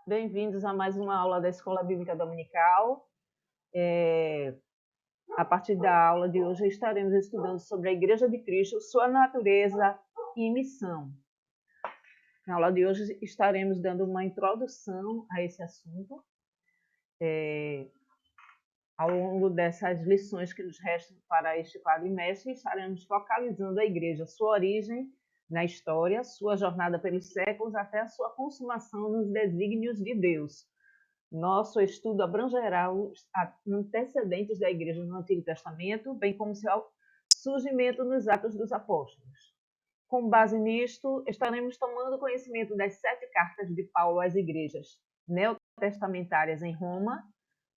Bem-vindos a mais uma aula da Escola Bíblica Dominical. A partir da aula de hoje estaremos estudando sobre a Igreja de Cristo, sua natureza e missão. Na aula de hoje estaremos dando uma introdução a esse assunto. Ao longo dessas lições que nos restam para este quadrimestre, estaremos focalizando a Igreja, sua origem na história, sua jornada pelos séculos até a sua consumação nos desígnios de Deus. Nosso estudo abrangerá os antecedentes da Igreja no Antigo Testamento, bem como seu surgimento nos Atos dos Apóstolos. Com base nisto, estaremos tomando conhecimento das 7 cartas de Paulo às igrejas neotestamentárias em Roma,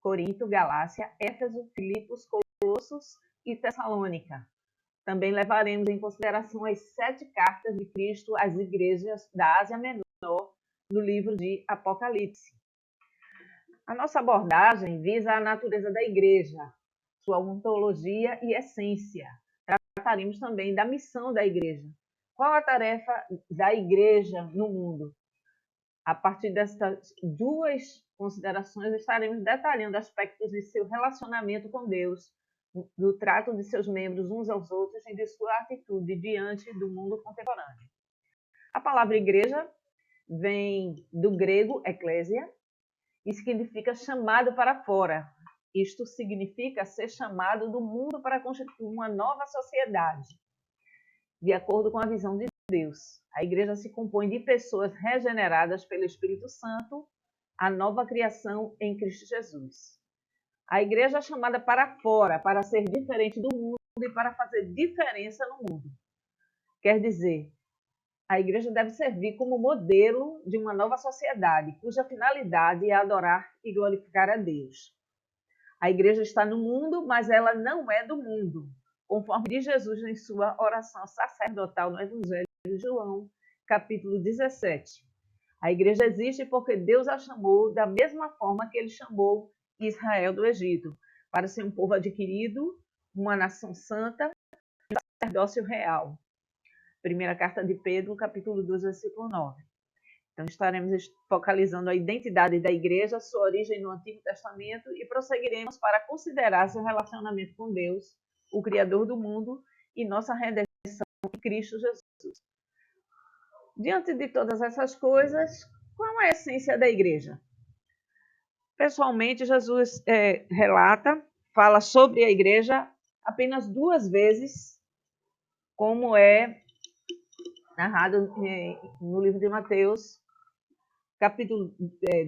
Corinto, Galácia, Éfeso, Filipos, Colossos e Tessalônica. Também levaremos em consideração as 7 cartas de Cristo às igrejas da Ásia Menor no livro de Apocalipse. A nossa abordagem visa a natureza da igreja, sua ontologia e essência. Trataremos também da missão da igreja. Qual a tarefa da igreja no mundo? A partir dessas duas considerações, estaremos detalhando aspectos de seu relacionamento com Deus, do trato de seus membros uns aos outros e de sua atitude diante do mundo contemporâneo. A palavra igreja vem do grego eclésia, e significa chamado para fora. Isto significa ser chamado do mundo para constituir uma nova sociedade, de acordo com a visão de Deus. A igreja se compõe de pessoas regeneradas pelo Espírito Santo, a nova criação em Cristo Jesus. A igreja é chamada para fora, para ser diferente do mundo e para fazer diferença no mundo. Quer dizer, a igreja deve servir como modelo de uma nova sociedade, cuja finalidade é adorar e glorificar a Deus. A igreja está no mundo, mas ela não é do mundo, conforme diz Jesus em sua oração sacerdotal no Evangelho de João, capítulo 17. A igreja existe porque Deus a chamou da mesma forma que ele chamou Israel do Egito, para ser um povo adquirido, uma nação santa e um sacerdócio real. Primeira carta de Pedro, capítulo 2, versículo 9. Então, estaremos focalizando a identidade da igreja, sua origem no Antigo Testamento e prosseguiremos para considerar seu relacionamento com Deus, o Criador do mundo, e nossa redenção em Cristo Jesus. Diante de todas essas coisas, qual é a essência da igreja? Pessoalmente, Jesus fala sobre a igreja apenas 2 vezes, como é narrado no livro de Mateus, capítulo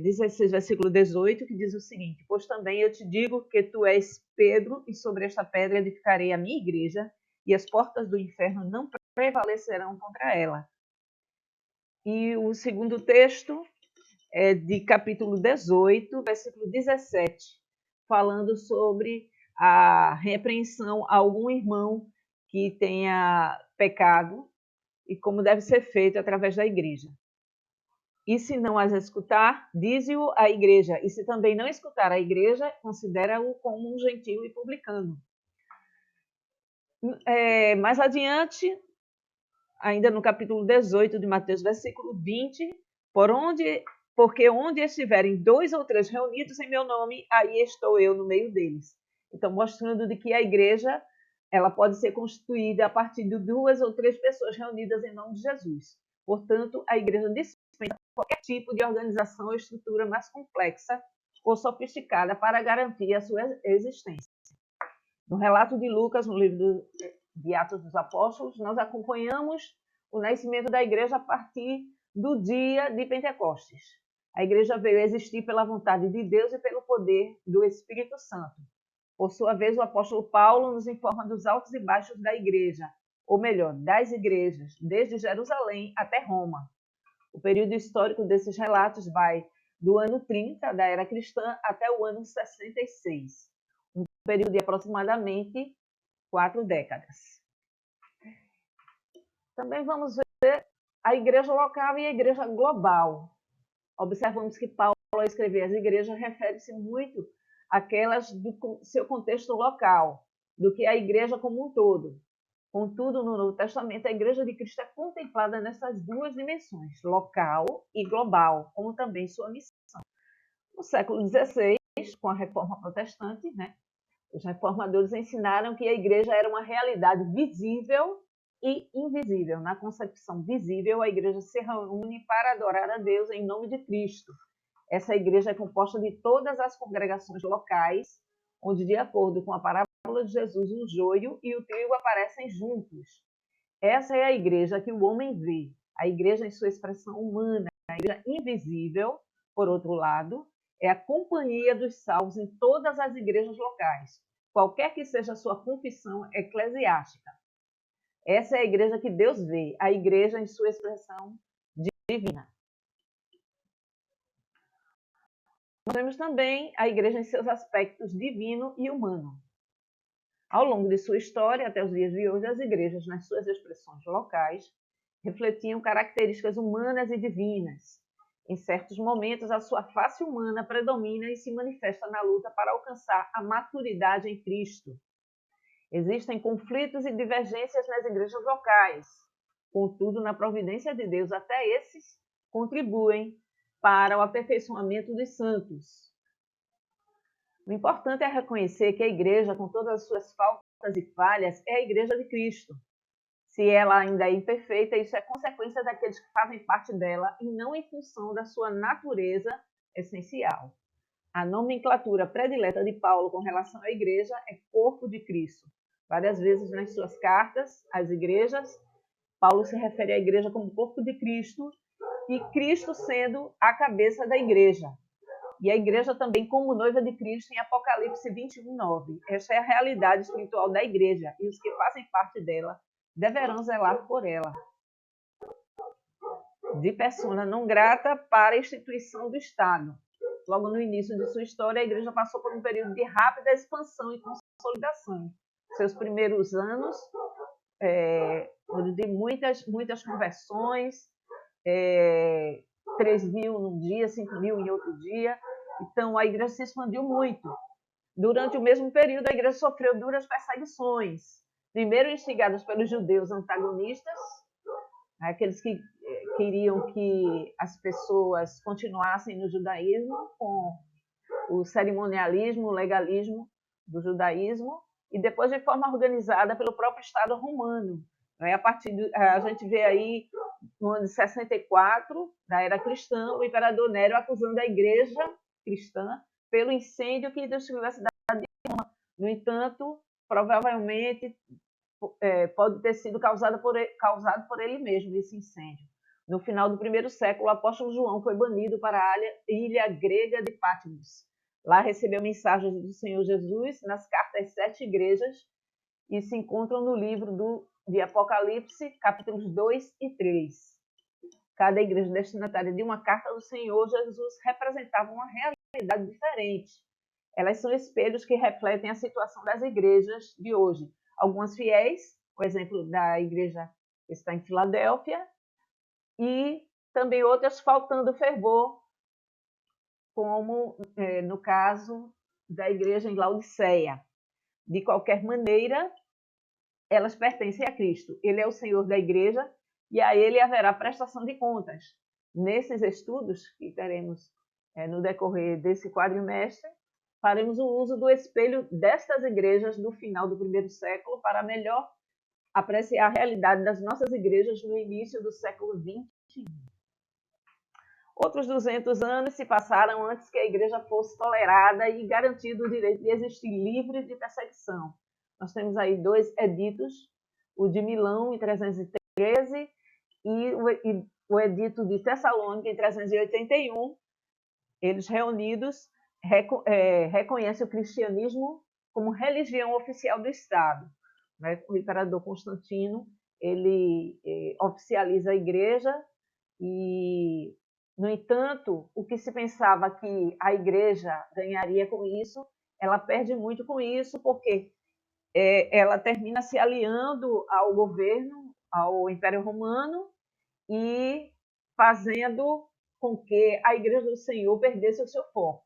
16, versículo 18, que diz o seguinte: pois também eu te digo que tu és Pedro, e sobre esta pedra edificarei a minha igreja, e as portas do inferno não prevalecerão contra ela. E o segundo texto é de capítulo 18, versículo 17, falando sobre a repreensão a algum irmão que tenha pecado, e como deve ser feito através da igreja. E se não as escutar, dize-o à igreja. E se também não escutar a igreja, considera-o como um gentio e publicano. Mais adiante, ainda no capítulo 18 de Mateus, versículo 20, porque onde estiverem 2 ou 3 reunidos em meu nome, aí estou eu no meio deles. Então, mostrando de que a igreja ela pode ser constituída a partir de 2 ou 3 pessoas reunidas em nome de Jesus. Portanto, a igreja dispensa qualquer tipo de organização ou estrutura mais complexa ou sofisticada para garantir a sua existência. No relato de Lucas, no livro de Atos dos Apóstolos, nós acompanhamos o nascimento da igreja a partir do dia de Pentecostes. A igreja veio a existir pela vontade de Deus e pelo poder do Espírito Santo. Por sua vez, o apóstolo Paulo nos informa dos altos e baixos da igreja, ou melhor, das igrejas, desde Jerusalém até Roma. O período histórico desses relatos vai do ano 30 da era cristã até o ano 66, um período de aproximadamente 4 décadas. Também vamos ver a igreja local e a igreja global. Observamos que Paulo, ao escrever as igrejas, refere-se muito àquelas do seu contexto local, do que a igreja como um todo. Contudo, no Novo Testamento, a Igreja de Cristo é contemplada nessas duas dimensões, local e global, como também sua missão. No século XVI, com a Reforma Protestante, os reformadores ensinaram que a Igreja era uma realidade visível e invisível. Na concepção visível, a Igreja se reúne para adorar a Deus em nome de Cristo. Essa Igreja é composta de todas as congregações locais, onde, de acordo com a parábola de Jesus, o joio e o trigo aparecem juntos. Essa é a Igreja que o homem vê, a Igreja em sua expressão humana, a Igreja invisível, por outro lado, é a companhia dos salvos em todas as igrejas locais, qualquer que seja a sua confissão eclesiástica. Essa é a Igreja que Deus vê, a Igreja em sua expressão divina. Nós temos também a Igreja em seus aspectos divino e humano. Ao longo de sua história, até os dias de hoje, as igrejas, nas suas expressões locais, refletiam características humanas e divinas. Em certos momentos, a sua face humana predomina e se manifesta na luta para alcançar a maturidade em Cristo. Existem conflitos e divergências nas igrejas locais. Contudo, na providência de Deus, até esses contribuem para o aperfeiçoamento dos santos. O importante é reconhecer que a igreja, com todas as suas faltas e falhas, é a igreja de Cristo. Se ela ainda é imperfeita, isso é consequência daqueles que fazem parte dela e não em função da sua natureza essencial. A nomenclatura predileta de Paulo com relação à igreja é corpo de Cristo. Várias vezes nas suas cartas às igrejas, Paulo se refere à igreja como corpo de Cristo e Cristo sendo a cabeça da igreja. E a igreja também como noiva de Cristo em Apocalipse 21:9. Esta é a realidade espiritual da igreja e os que fazem parte dela deverão zelar por ela. De persona não grata para a instituição do Estado. Logo no início de sua história, a igreja passou por um período de rápida expansão e consolidação. Seus primeiros anos, de muitas conversões, 3.000 num dia, 5.000 em outro dia. Então, a igreja se expandiu muito. Durante o mesmo período, a igreja sofreu duras perseguições. Primeiro, instigadas pelos judeus antagonistas, aqueles que queriam que as pessoas continuassem no judaísmo, com o cerimonialismo, o legalismo do judaísmo, e depois de forma organizada pelo próprio Estado romano. A gente vê aí, no ano de 64, da era cristã, o imperador Nero acusando a igreja cristã pelo incêndio que destruiu a cidade de Roma. No entanto, provavelmente pode ter sido causado por ele mesmo, esse incêndio. No final do primeiro século, o apóstolo João foi banido para a ilha grega de Patmos. Lá recebeu mensagens do Senhor Jesus nas cartas às 7 igrejas e se encontram no livro de Apocalipse, capítulos 2 e 3. Cada igreja destinatária de uma carta do Senhor Jesus representava uma realidade diferente. Elas são espelhos que refletem a situação das igrejas de hoje. Algumas fiéis, o exemplo da igreja que está em Filadélfia, e também outras faltando fervor, como no caso da igreja em Laodiceia. De qualquer maneira, elas pertencem a Cristo. Ele é o Senhor da igreja e a ele haverá prestação de contas. Nesses estudos que teremos no decorrer desse quadrimestre, faremos o uso do espelho destas igrejas do final do primeiro século para melhor apreciar a realidade das nossas igrejas no início do século XXI. Outros 200 anos se passaram antes que a igreja fosse tolerada e garantido o direito de existir livre de perseguição. Nós temos aí 2 editos, o de Milão, em 313, e o edito de Tessalônica, em 381. Eles reunidos reconhecem o cristianismo como religião oficial do Estado. O imperador Constantino ele oficializa a igreja e, no entanto, o que se pensava que a igreja ganharia com isso, ela perde muito com isso, porque ela termina se aliando ao governo, ao Império Romano, e fazendo com que a Igreja do Senhor perdesse o seu foco.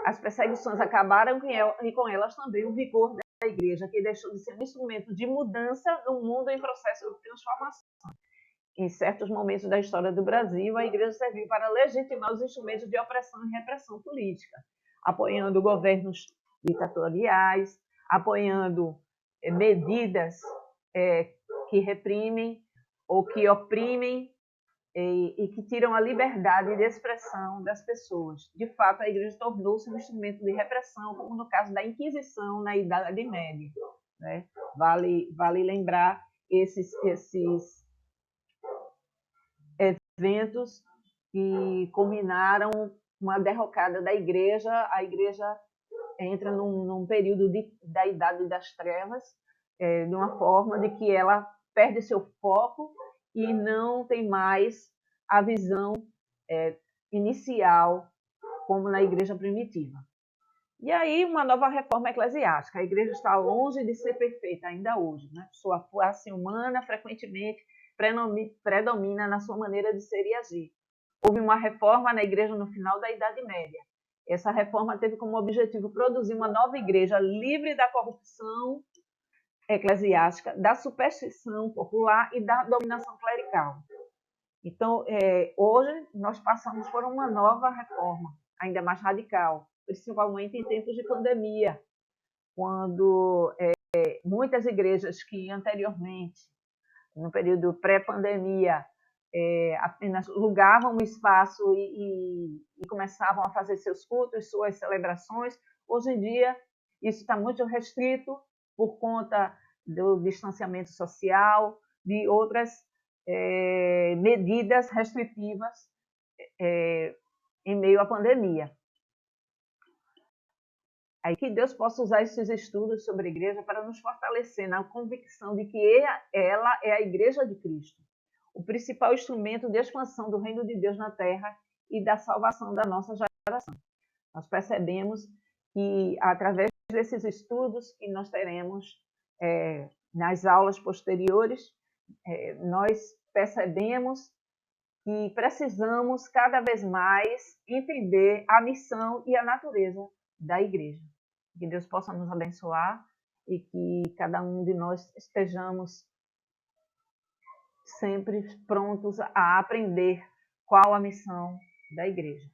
As perseguições acabaram e com elas também o vigor da igreja, que deixou de ser um instrumento de mudança no mundo em processo de transformação. Em certos momentos da história do Brasil, a igreja serviu para legitimar os instrumentos de opressão e repressão política, apoiando governos ditatoriais, apoiando medidas que reprimem ou que oprimem e que tiram a liberdade de expressão das pessoas. De fato, a igreja tornou-se um instrumento de repressão, como no caso da Inquisição na Idade Média. Né? Vale lembrar esses eventos que culminaram uma derrocada da igreja. A igreja entra num período da Idade das Trevas, de uma forma de que ela perde seu foco e não tem mais a visão inicial, como na igreja primitiva. E aí, uma nova reforma eclesiástica. A igreja está longe de ser perfeita ainda hoje. Né? Sua face humana, frequentemente, predomina na sua maneira de ser e agir. Houve uma reforma na igreja no final da Idade Média. Essa reforma teve como objetivo produzir uma nova igreja livre da corrupção eclesiástica, da superstição popular e da dominação clerical. Então, hoje, nós passamos por uma nova reforma, ainda mais radical, principalmente em tempos de pandemia, quando muitas igrejas que anteriormente, no período pré-pandemia, apenas alugavam o espaço e começavam a fazer seus cultos, suas celebrações, hoje em dia isso está muito restrito por conta do distanciamento social, de outras medidas restritivas em meio à pandemia. Aí que Deus possa usar esses estudos sobre a igreja para nos fortalecer na convicção de que ela é a igreja de Cristo, o principal instrumento de expansão do reino de Deus na terra e da salvação da nossa geração. Nós percebemos que, através desses estudos que nós teremos nas aulas posteriores, nós percebemos que precisamos cada vez mais entender a missão e a natureza da igreja. Que Deus possa nos abençoar e que cada um de nós estejamos sempre prontos a aprender qual a missão da igreja.